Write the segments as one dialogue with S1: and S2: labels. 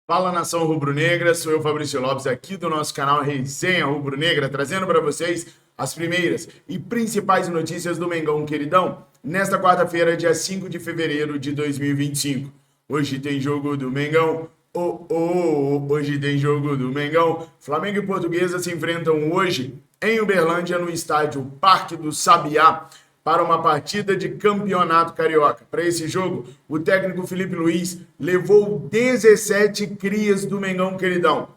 S1: Fala, nação rubro-negra, sou eu, Fabrício Lopes, aqui do nosso canal Resenha Rubro-Negra, trazendo para vocês as primeiras e principais notícias do Mengão Queridão, nesta quarta-feira, dia 5 de fevereiro de 2025. Hoje tem jogo do Mengão, hoje tem jogo do Mengão. Flamengo e Portuguesa se enfrentam hoje em Uberlândia, no estádio Parque do Sabiá, para uma partida de campeonato carioca. Para esse jogo, o técnico Felipe Luiz levou 17 crias do Mengão Queridão.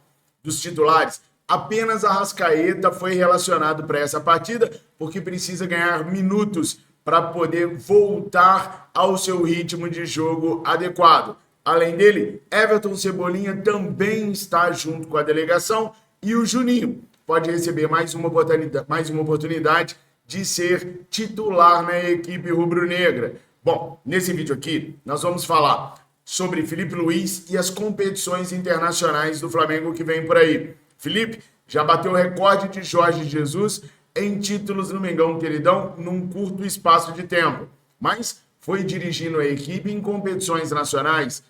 S1: Dos titulares, apenas Arrascaeta foi relacionado para essa partida, porque precisa ganhar minutos para poder voltar ao seu ritmo de jogo adequado. Além dele, Everton Cebolinha também está junto com a delegação e o Juninho pode receber mais uma oportunidade de ser titular na equipe rubro-negra. Bom, nesse vídeo aqui, nós vamos falar sobre Felipe Luiz e as competições internacionais do Flamengo que vem por aí. Felipe já bateu o recorde de Jorge Jesus em títulos no Mengão Queridão num curto espaço de tempo, mas foi dirigindo a equipe em competições nacionais.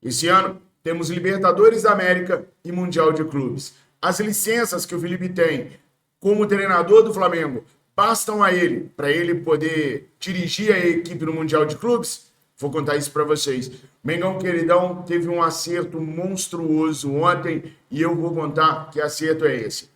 S1: Esse ano, temos Libertadores da América e Mundial de Clubes. As licenças que o Felipe tem como treinador do Flamengo bastam a ele, para ele poder dirigir a equipe no Mundial de Clubes? Vou contar isso para vocês. Mengão Queridão teve um acerto monstruoso ontem e eu vou contar que acerto é esse.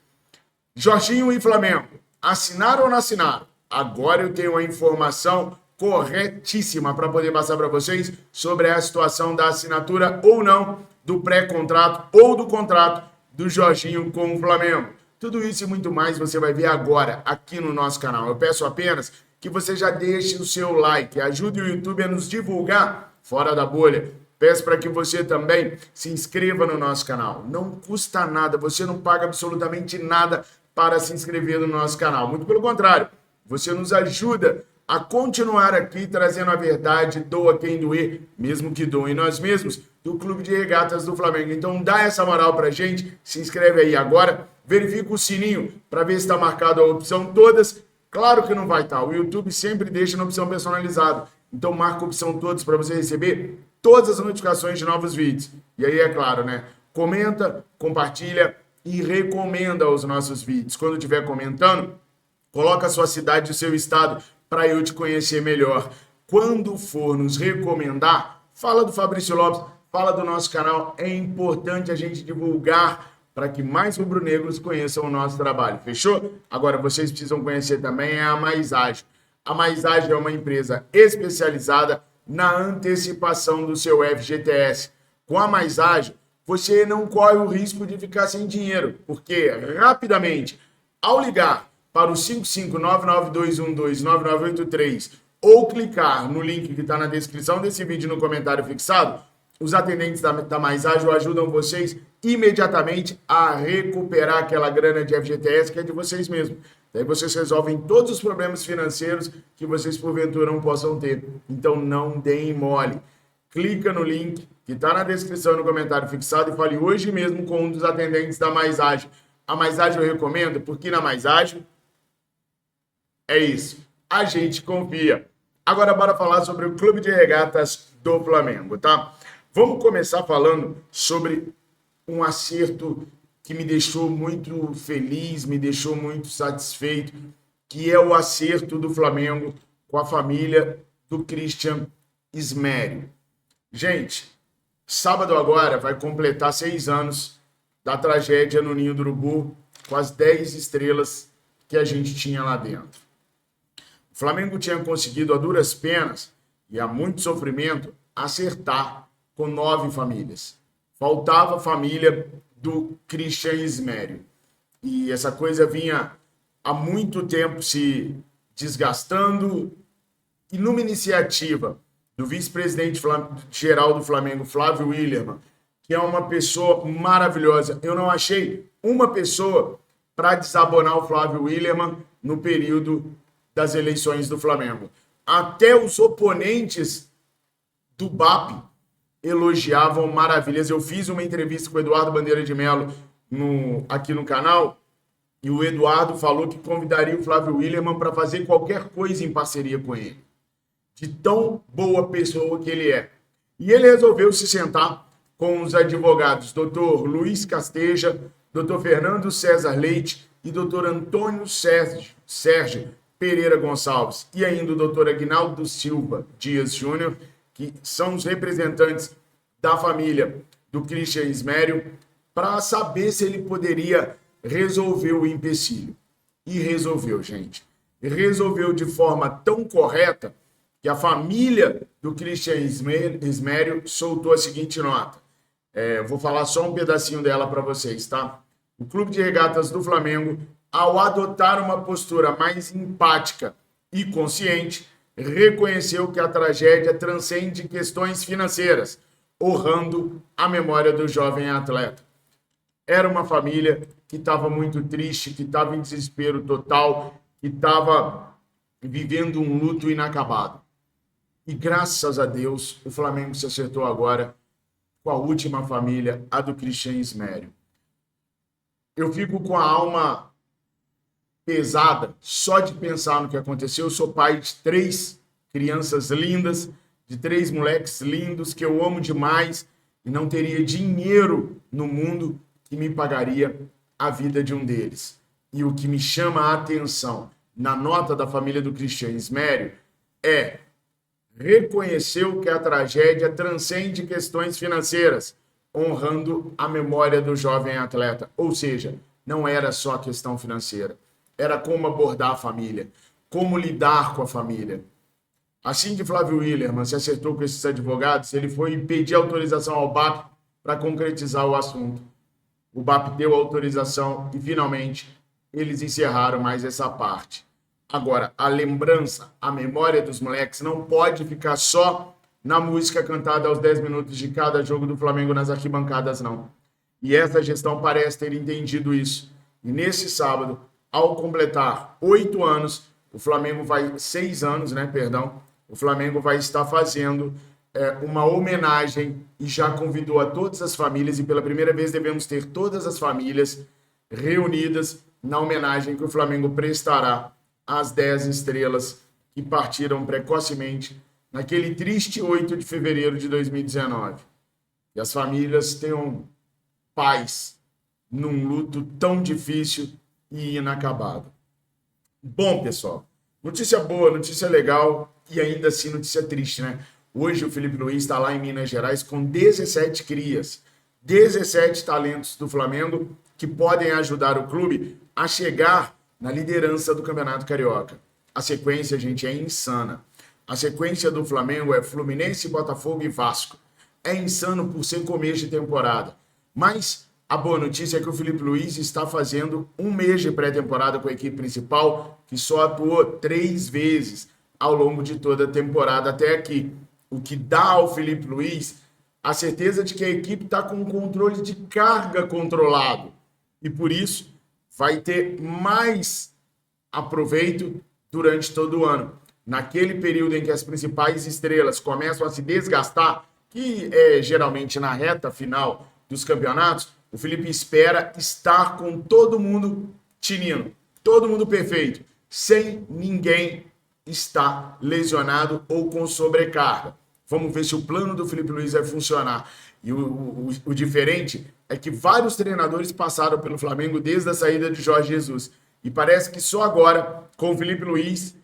S1: Jorginho e Flamengo, assinaram ou não assinaram? Agora eu tenho a informação corretíssima para poder passar para vocês sobre a situação da assinatura ou não do pré-contrato ou do contrato do Jorginho com o Flamengo. Tudo isso e muito mais você vai ver agora aqui no nosso canal. Eu peço apenas que você já deixe o seu like, ajude o YouTube a nos divulgar fora da bolha. Peço para que você também se inscreva no nosso canal. Não custa nada, você não paga absolutamente nada para se inscrever no nosso canal. Muito pelo contrário, você nos ajuda a continuar aqui trazendo a verdade, doa quem doer, mesmo que doem nós mesmos, do Clube de Regatas do Flamengo. Então dá essa moral pra gente, se inscreve aí agora, verifica o sininho para ver se está marcado a opção todas. Claro que não vai estar, o YouTube sempre deixa na opção personalizada. Então marca a opção todas para você receber todas as notificações de novos vídeos. E aí é claro, né? Comenta, compartilha e recomenda os nossos vídeos. Quando estiver comentando, coloca a sua cidade e o seu estado para eu te conhecer melhor. Quando for nos recomendar, fala do Fabrício Lopes, fala do nosso canal. É importante a gente divulgar para que mais rubro-negros conheçam o nosso trabalho. Fechou? Agora, vocês precisam conhecer também a Mais Ágil. A Mais Ágil é uma empresa especializada na antecipação do seu FGTS. Com a Mais Ágil, você não corre o risco de ficar sem dinheiro, porque rapidamente, ao ligar para o 55992129983 ou clicar no link que está na descrição desse vídeo no comentário fixado, os atendentes da Mais Ágil ajudam vocês imediatamente a recuperar aquela grana de FGTS que é de vocês mesmos. Daí vocês resolvem todos os problemas financeiros que vocês porventura não possam ter. Então não deem mole. Clica no link que está na descrição no comentário fixado e fale hoje mesmo com um dos atendentes da Mais Ágil. A Mais Ágil eu recomendo porque na Mais Ágil é isso, a gente confia. Agora bora falar sobre o Clube de Regatas do Flamengo, tá? Vamos começar falando sobre um acerto que me deixou muito feliz, me deixou muito satisfeito, que é o acerto do Flamengo com a família do Christian Ismério. Gente, sábado agora vai completar 6 anos da tragédia no Ninho do Urubu, com as 10 estrelas que a gente tinha lá dentro. O Flamengo tinha conseguido a duras penas e a muito sofrimento acertar com 9 famílias. Faltava a família do Christian Ismério. E essa coisa vinha há muito tempo se desgastando e numa iniciativa do vice-presidente geral do Flamengo, Flávio Willermann, que é uma pessoa maravilhosa. Eu não achei uma pessoa para desabonar o Flávio Willermann no período das eleições do Flamengo. Até os oponentes do BAP elogiavam maravilhas. Eu fiz uma entrevista com o Eduardo Bandeira de Mello aqui no canal e o Eduardo falou que convidaria o Flávio Willermann para fazer qualquer coisa em parceria com ele. De tão boa pessoa que ele é. E ele resolveu se sentar com os advogados Dr. Luiz Casteja, Dr. Fernando César Leite e Dr. Antônio Sérgio Pereira Gonçalves, e ainda o Dr. Aguinaldo Silva Dias Júnior, que são os representantes da família do Christian Ismério, para saber se ele poderia resolver o empecilho. E resolveu, gente. Resolveu de forma tão correta que a família do Christian Ismério soltou a seguinte nota. Vou falar só um pedacinho dela para vocês, tá? O Clube de Regatas do Flamengo, ao adotar uma postura mais empática e consciente, reconheceu que a tragédia transcende questões financeiras, honrando a memória do jovem atleta. Era uma família que estava muito triste, que estava em desespero total, que estava vivendo um luto inacabado. E graças a Deus, o Flamengo se acertou agora com a última família, a do Christian Ismério. Eu fico com a alma pesada só de pensar no que aconteceu. Eu sou pai de 3 crianças lindas, de 3 moleques lindos que eu amo demais e não teria dinheiro no mundo que me pagaria a vida de um deles. E o que me chama a atenção na nota da família do Christian Ismério é: reconheceu que a tragédia transcende questões financeiras, honrando a memória do jovem atleta. Ou seja, não era só questão financeira, era como abordar a família, como lidar com a família. Assim que Flávio Willerman se acertou com esses advogados, ele foi pedir autorização ao BAP para concretizar o assunto. O BAP deu autorização e, finalmente, eles encerraram mais essa parte. Agora, a lembrança, a memória dos moleques não pode ficar só na música cantada aos 10 minutos de cada jogo do Flamengo nas arquibancadas, não. E essa gestão parece ter entendido isso. E nesse sábado, ao completar 8 anos, o Flamengo vai... 6 anos, né, perdão. O Flamengo vai estar fazendo uma homenagem e já convidou a todas as famílias, e pela primeira vez devemos ter todas as famílias reunidas na homenagem que o Flamengo prestará às 10 estrelas que partiram precocemente naquele triste 8 de fevereiro de 2019. E as famílias tenham paz num luto tão difícil e inacabado. Bom, pessoal, notícia boa, notícia legal e ainda assim notícia triste, né? Hoje o Felipe Luiz está lá em Minas Gerais com 17 crias, 17 talentos do Flamengo que podem ajudar o clube a chegar na liderança do Campeonato Carioca. A sequência, gente, é insana. A sequência do Flamengo é Fluminense, Botafogo e Vasco. É insano por ser começo de temporada. Mas a boa notícia é que o Felipe Luiz está fazendo um mês de pré-temporada com a equipe principal, que só atuou 3 vezes ao longo de toda a temporada até aqui. O que dá ao Felipe Luiz a certeza de que a equipe está com um controle de carga controlado. E por isso vai ter mais aproveito durante todo o ano. Naquele período em que as principais estrelas começam a se desgastar, que é geralmente na reta final dos campeonatos, o Felipe espera estar com todo mundo tinindo, todo mundo perfeito, sem ninguém estar lesionado ou com sobrecarga. Vamos ver se o plano do Felipe Luiz vai funcionar. E o diferente é que vários treinadores passaram pelo Flamengo desde a saída de Jorge Jesus. E parece que só agora, com o Felipe Luiz,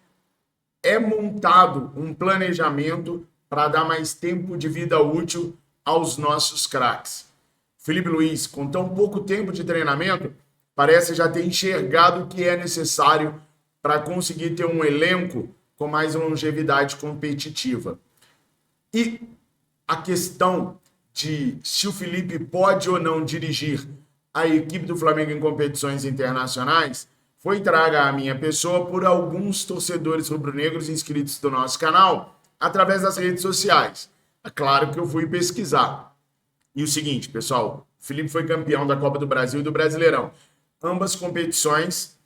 S1: é montado um planejamento para dar mais tempo de vida útil aos nossos craques. Felipe Luiz, com tão pouco tempo de treinamento, parece já ter enxergado o que é necessário para conseguir ter um elenco com mais longevidade competitiva. E a questão de se o Felipe pode ou não dirigir a equipe do Flamengo em competições internacionais foi traga à minha pessoa por alguns torcedores rubro-negros inscritos do nosso canal através das redes sociais. É claro que eu fui pesquisar. E o seguinte, pessoal, o Felipe foi campeão da Copa do Brasil e do Brasileirão. Ambas competições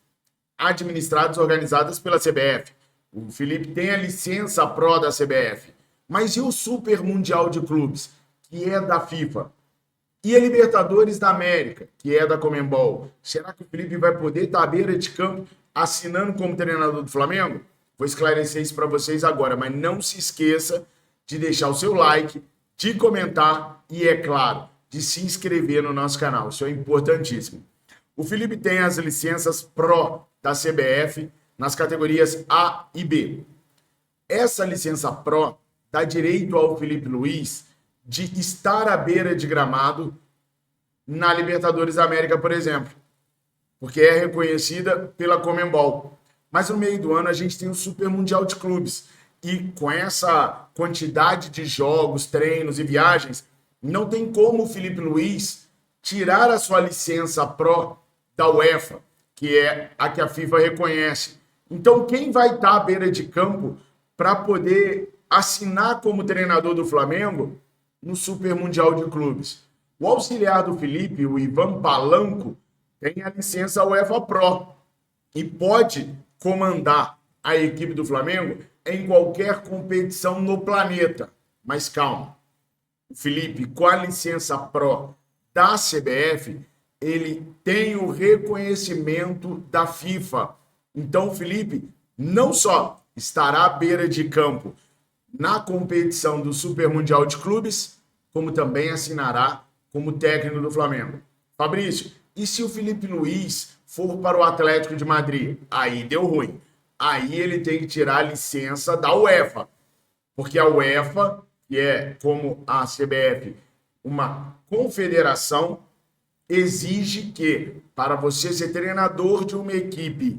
S1: administradas e organizadas pela CBF. O Felipe tem a licença pró da CBF. Mas e o Super Mundial de Clubes, que é da FIFA? E a Libertadores da América, que é da Conmebol? Será que o Felipe vai poder estar à beira de campo assinando como treinador do Flamengo? Vou esclarecer isso para vocês agora, mas não se esqueça de deixar o seu like, de comentar e, é claro, de se inscrever no nosso canal. Isso é importantíssimo. O Felipe tem as licenças Pro da CBF nas categorias A e B. Essa licença Pro dá direito ao Felipe Luiz de estar à beira de gramado na Libertadores da América, por exemplo, porque é reconhecida pela Conmebol. Mas no meio do ano a gente tem o Super Mundial de Clubes. E com essa quantidade de jogos, treinos e viagens, não tem como o Felipe Luiz tirar a sua licença Pro da UEFA, que é a que a FIFA reconhece. Então, quem vai estar à beira de campo para poder assinar como treinador do Flamengo no Super Mundial de Clubes? O auxiliar do Felipe, o Ivan Palanco, tem a licença UEFA Pro e pode comandar a equipe do Flamengo em qualquer competição no planeta. Mas calma, o Felipe, com a licença Pro da CBF, ele tem o reconhecimento da FIFA. Então o Felipe não só estará à beira de campo na competição do Super Mundial de Clubes, como também assinará como técnico do Flamengo. Fabrício, e se o Felipe Luiz for para o Atlético de Madrid? Aí deu ruim. Aí ele tem que tirar a licença da UEFA. Porque a UEFA, que é como a CBF, uma confederação, exige que, para você ser treinador de uma equipe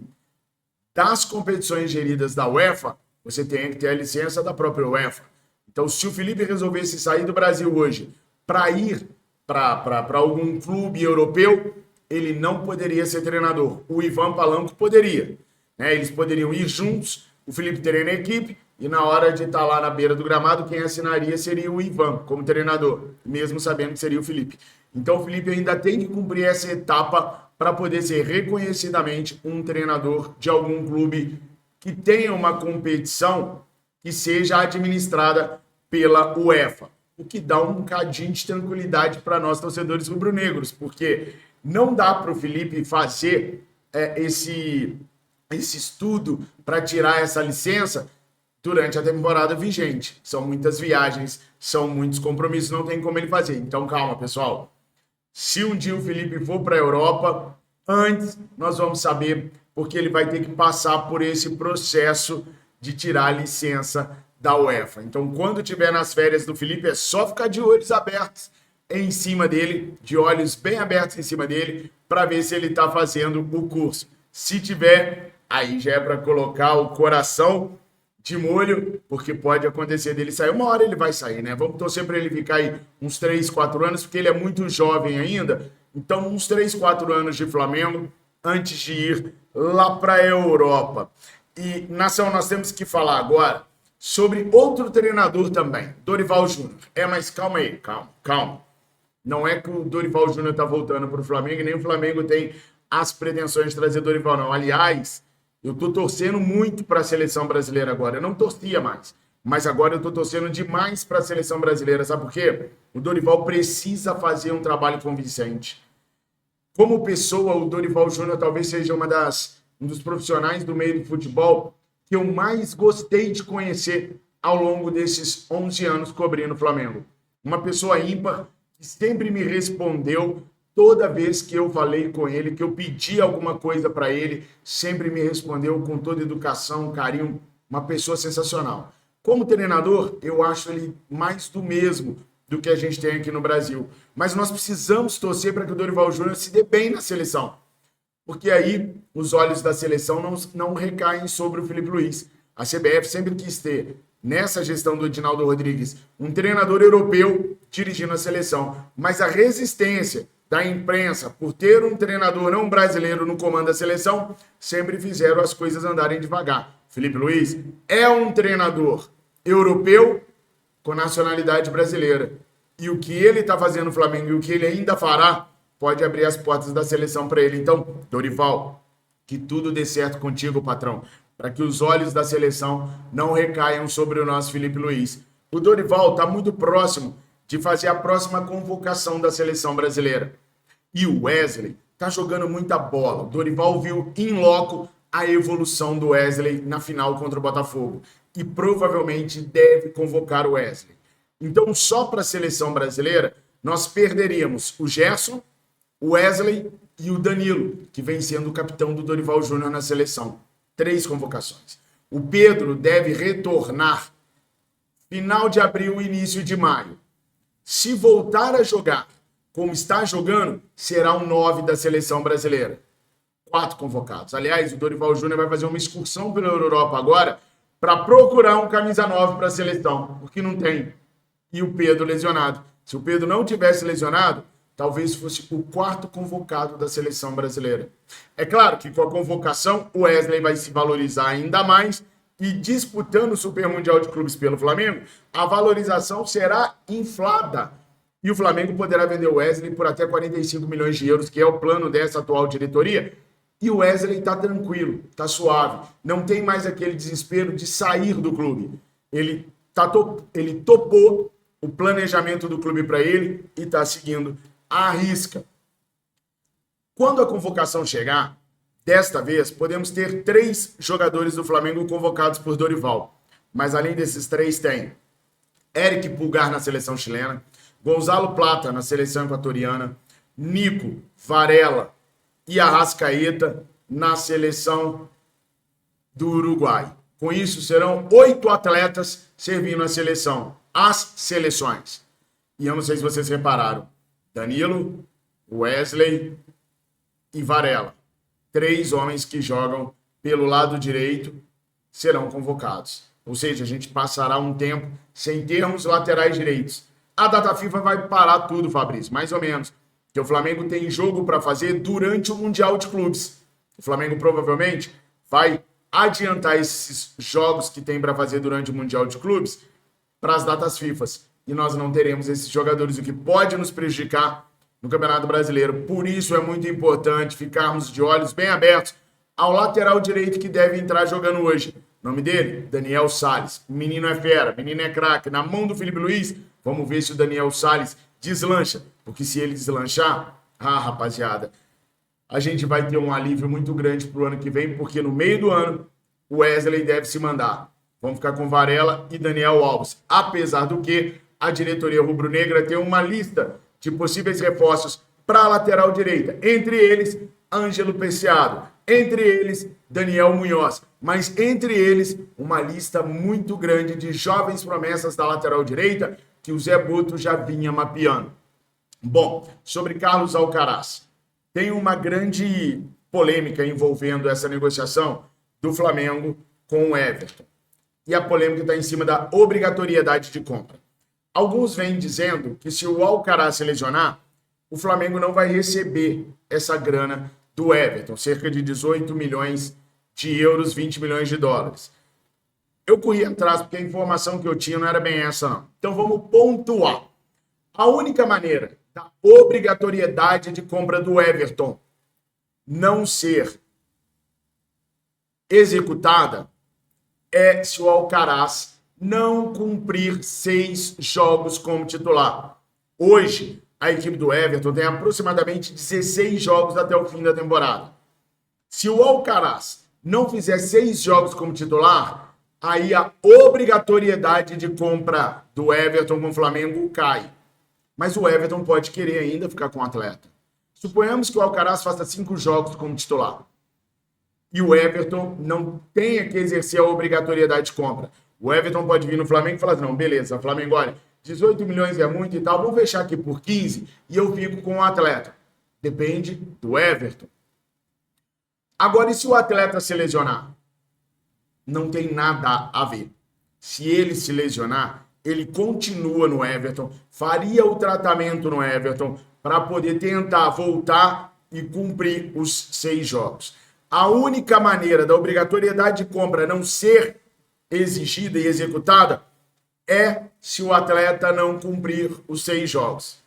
S1: das competições geridas da UEFA, você tem que ter a licença da própria UEFA. Então, se o Felipe resolvesse sair do Brasil hoje para ir para algum clube europeu, ele não poderia ser treinador. O Ivan Palanco poderia, né? Eles poderiam ir juntos, o Felipe teria na equipe, e na hora de estar lá na beira do gramado, quem assinaria seria o Ivan como treinador, mesmo sabendo que seria o Felipe. Então o Felipe ainda tem que cumprir essa etapa para poder ser reconhecidamente um treinador de algum clube que tenha uma competição que seja administrada pela UEFA. O que dá um cadinho de tranquilidade para nós, torcedores rubro-negros, porque não dá para o Felipe fazer esse estudo para tirar essa licença durante a temporada vigente. São muitas viagens, são muitos compromissos, não tem como ele fazer. Então, calma, pessoal. Se um dia o Felipe for para a Europa, antes nós vamos saber, porque ele vai ter que passar por esse processo de tirar a licença da UEFA. Então, quando tiver nas férias do Felipe, é só ficar de olhos abertos em cima dele, de olhos bem abertos em cima dele, para ver se ele está fazendo o curso. Se tiver, aí já é para colocar o coração de molho, porque pode acontecer dele sair. Uma hora ele vai sair, né? Vamos torcer para ele ficar aí uns 3, 4 anos, porque ele é muito jovem ainda. Então, uns 3, 4 anos de Flamengo antes de ir lá para a Europa. E, Nação, nós temos que falar agora sobre outro treinador também, Dorival Júnior. Mas calma aí, calma. Não é que o Dorival Júnior está voltando para o Flamengo, e nem o Flamengo tem as pretensões de trazer Dorival, não. Aliás, eu tô torcendo muito para a seleção brasileira agora. Eu não torcia mais, mas agora eu tô torcendo demais para a seleção brasileira. Sabe por quê? O Dorival precisa fazer um trabalho convincente. Como pessoa, o Dorival Júnior talvez seja um dos profissionais do meio do futebol que eu mais gostei de conhecer ao longo desses 11 anos cobrindo o Flamengo. Uma pessoa ímpar que sempre me respondeu. Toda vez que eu falei com ele, que eu pedi alguma coisa para ele, sempre me respondeu com toda educação, carinho, uma pessoa sensacional. Como treinador, eu acho ele mais do mesmo do que a gente tem aqui no Brasil. Mas nós precisamos torcer para que o Dorival Júnior se dê bem na seleção. Porque aí os olhos da seleção não recaem sobre o Felipe Luiz. A CBF sempre quis ter, nessa gestão do Edinaldo Rodrigues, um treinador europeu dirigindo a seleção. Mas a resistência da imprensa, por ter um treinador não brasileiro no comando da seleção, sempre fizeram as coisas andarem devagar. Felipe Luiz é um treinador europeu com nacionalidade brasileira. E o que ele está fazendo no Flamengo e o que ele ainda fará pode abrir as portas da seleção para ele. Então, Dorival, que tudo dê certo contigo, patrão, para que os olhos da seleção não recaiam sobre o nosso Felipe Luiz. O Dorival está muito próximo de fazer a próxima convocação da seleção brasileira. E o Wesley tá jogando muita bola. O Dorival viu in loco a evolução do Wesley na final contra o Botafogo. E provavelmente deve convocar o Wesley. Então, só para a seleção brasileira, nós perderíamos o Gerson, o Wesley e o Danilo, que vem sendo o capitão do Dorival Júnior na seleção. 3 convocações. O Pedro deve retornar final de abril, início de maio. Se voltar a jogar como está jogando, será um 9 da seleção brasileira. 4 convocados. Aliás, o Dorival Júnior vai fazer uma excursão pela Europa agora para procurar um camisa 9 para a seleção, porque não tem. E o Pedro lesionado. Se o Pedro não tivesse lesionado, talvez fosse o 4º convocado da seleção brasileira. É claro que com a convocação, o Wesley vai se valorizar ainda mais e disputando o Super Mundial de Clubes pelo Flamengo, a valorização será inflada. E o Flamengo poderá vender o Wesley por até 45 milhões de euros, que é o plano dessa atual diretoria. E o Wesley está tranquilo, está suave. Não tem mais aquele desespero de sair do clube. Ele topou o planejamento do clube para ele e está seguindo à risca. Quando a convocação chegar, desta vez, podemos ter 3 jogadores do Flamengo convocados por Dorival. Mas além desses 3, tem Eric Pulgar na seleção chilena, Gonzalo Plata na seleção equatoriana, Nico, Varela e Arrascaeta na seleção do Uruguai. Com isso, serão 8 atletas servindo a seleção, as seleções. E eu não sei se vocês repararam, Danilo, Wesley e Varela. 3 homens que jogam pelo lado direito serão convocados. Ou seja, a gente passará um tempo sem termos laterais direitos. A data FIFA vai parar tudo, Fabrício, mais ou menos. Porque o Flamengo tem jogo para fazer durante o Mundial de Clubes. O Flamengo provavelmente vai adiantar esses jogos que tem para fazer durante o Mundial de Clubes para as datas FIFA. E nós não teremos esses jogadores, o que pode nos prejudicar no Campeonato Brasileiro. Por isso é muito importante ficarmos de olhos bem abertos ao lateral direito que deve entrar jogando hoje. O nome dele? Daniel Salles. Menino é fera, menino é craque. Na mão do Felipe Luiz, vamos ver se o Daniel Salles deslancha. Porque se ele deslanchar, rapaziada, a gente vai ter um alívio muito grande pro ano que vem, porque no meio do ano o Wesley deve se mandar. Vamos ficar com Varela e Daniel Alves. Apesar do que a diretoria rubro-negra tem uma lista de possíveis reforços para a lateral direita. Entre eles, Ângelo Preciado. Entre eles, Daniel Munhoz. Mas entre eles, uma lista muito grande de jovens promessas da lateral direita que o Zé Boto já vinha mapeando. Bom, sobre Carlos Alcaraz. Tem uma grande polêmica envolvendo essa negociação do Flamengo com o Everton. E a polêmica está em cima da obrigatoriedade de compra. Alguns vêm dizendo que se o Alcaraz se lesionar, o Flamengo não vai receber essa grana do Everton, cerca de 18 milhões de euros, 20 milhões de dólares. Eu corri atrás porque a informação que eu tinha não era bem essa, não. Então vamos pontuar. A única maneira da obrigatoriedade de compra do Everton não ser executada é se o Alcaraz não cumprir 6 jogos como titular. Hoje, a equipe do Everton tem aproximadamente 16 jogos até o fim da temporada. Se o Alcaraz não fizer 6 jogos como titular, aí a obrigatoriedade de compra do Everton com o Flamengo cai. Mas o Everton pode querer ainda ficar com o atleta. Suponhamos que o Alcaraz faça 5 jogos como titular. E o Everton não tenha que exercer a obrigatoriedade de compra. O Everton pode vir no Flamengo e falar assim, não, beleza, Flamengo, olha, 18 milhões é muito e tal, vamos fechar aqui por 15 e eu fico com o atleta. Depende do Everton. Agora, e se o atleta se lesionar? Não tem nada a ver. Se ele se lesionar, ele continua no Everton, faria o tratamento no Everton para poder tentar voltar e cumprir os 6 jogos. A única maneira da obrigatoriedade de compra não ser exigida e executada é se o atleta não cumprir os 6 jogos.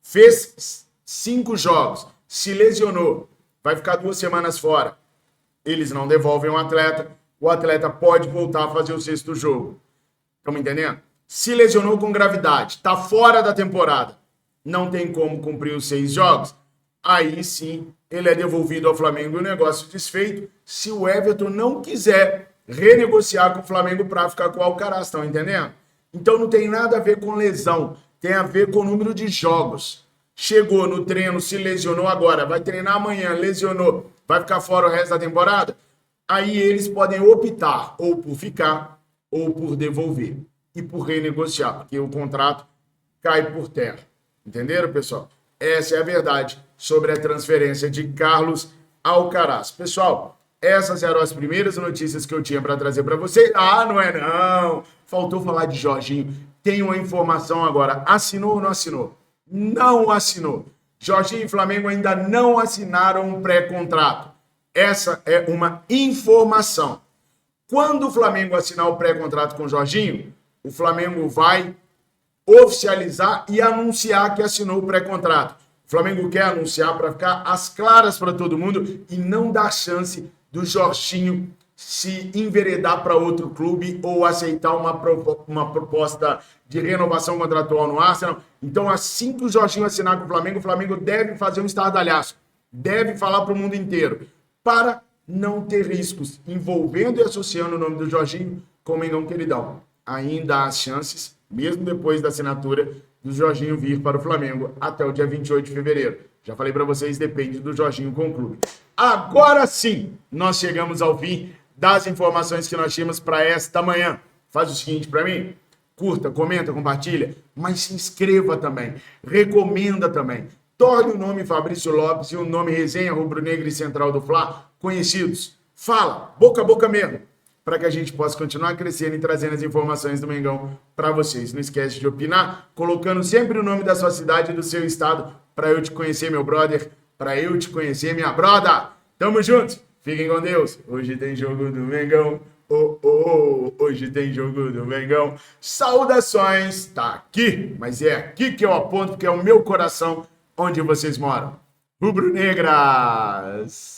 S1: Fez 5 jogos, se lesionou, vai ficar 2 semanas fora. Eles não devolvem o atleta pode voltar a fazer o 6º jogo. Estão me entendendo? Se lesionou com gravidade, está fora da temporada, não tem como cumprir os 6 jogos, aí sim ele é devolvido ao Flamengo e o negócio desfeito se o Everton não quiser renegociar com o Flamengo para ficar com o Alcaraz, estão entendendo? Então não tem nada a ver com lesão, tem a ver com o número de jogos. Chegou no treino, se lesionou agora, vai treinar amanhã, lesionou, vai ficar fora o resto da temporada? Aí eles podem optar ou por ficar ou por devolver e por renegociar, porque o contrato cai por terra. Entenderam, pessoal? Essa é a verdade sobre a transferência de Carlos Alcaraz. Pessoal, essas eram as primeiras notícias que eu tinha para trazer para vocês. Ah, não é não. Faltou falar de Jorginho. Tem uma informação agora. Assinou ou não assinou? Não assinou. Jorginho e Flamengo ainda não assinaram um pré-contrato. Essa é uma informação. Quando o Flamengo assinar o pré-contrato com o Jorginho, o Flamengo vai oficializar e anunciar que assinou o pré-contrato. O Flamengo quer anunciar para ficar às claras para todo mundo e não dar chance do Jorginho se enveredar para outro clube ou aceitar uma proposta de renovação contratual no Arsenal. Então, assim que o Jorginho assinar com o Flamengo deve fazer um estardalhaço, deve falar para o mundo inteiro, para não ter riscos envolvendo e associando o nome do Jorginho com o Mengão Queridão. Ainda há chances, mesmo depois da assinatura, do Jorginho vir para o Flamengo até o dia 28 de fevereiro. Já falei para vocês, depende do Jorginho com o clube. Agora sim, nós chegamos ao fim das informações que nós tínhamos para esta manhã. Faz o seguinte para mim, curta, comenta, compartilha, mas se inscreva também, recomenda também. Torne o nome Fabrício Lopes e o nome Resenha Rubro-Negra e Central do Fla conhecidos. Fala, boca a boca mesmo, para que a gente possa continuar crescendo e trazendo as informações do Mengão para vocês. Não esquece de opinar, colocando sempre o nome da sua cidade e do seu estado, para eu te conhecer, meu brother, para eu te conhecer, minha broda. Tamo juntos, fiquem com Deus. Hoje tem jogo do Mengão, hoje tem jogo do Mengão. Saudações, tá aqui, mas é aqui que eu aponto, porque é o meu coração onde vocês moram. Rubro-Negras!